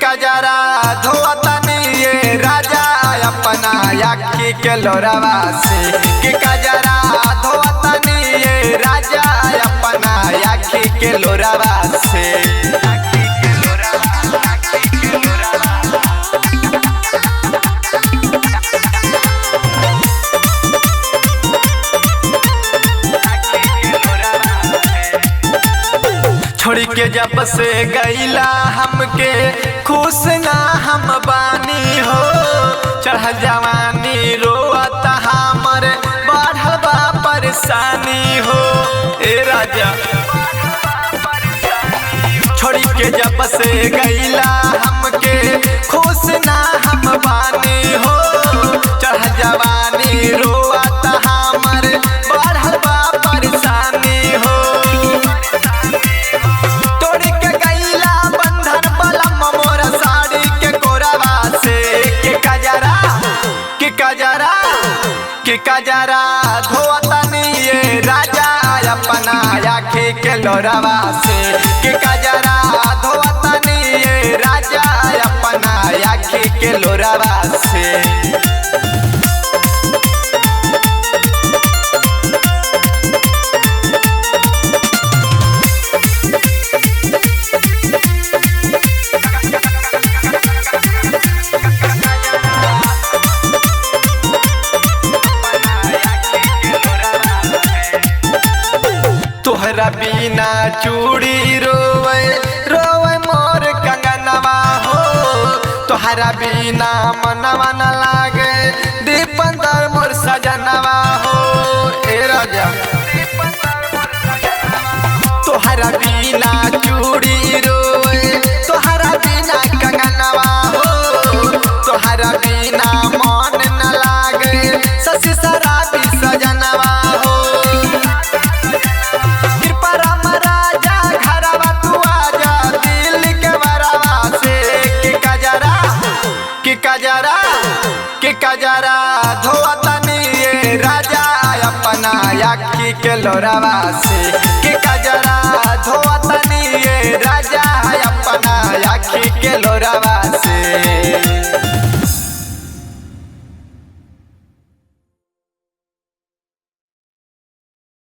कजरा धोतनी ये राजा अपना आँखी के लोरवा से कि कजरा धोतनी ये राजा अपना आँखी के लोरवा से। छोड़ी के जब से गईला हमके खुश ना हम बानी हो, चढ़ जवानी रोता हमर बढ़ल बा परेशानी हो ए राजा। छोड़ी के जब से गईला हमके खुश ना हम बानी हो, चढ़ जवानी रोता हमर बढ़ल बा परेशानी हो। कजरा धोतनी ये राजा अपना आँखी के लोरवा से कि कजरा धोतनी ये राजा अपना आँखी के लोरवा से। तोहरा बिना चूड़ी रोवे रोवे मोर कंगनवा हो, तोहरा बिना मनवा न लागे दीपंदर मोर सजनवा हो ए राजा। तोहरा बिना चूड़ी रोवे तोहरा बिना कंगनवा हो, तोहरा बिना मन न लागे ससी शराबी सजनवा हो। कजरा धोतनी ये राजा अपना आँखी के लोरवा से कि कजरा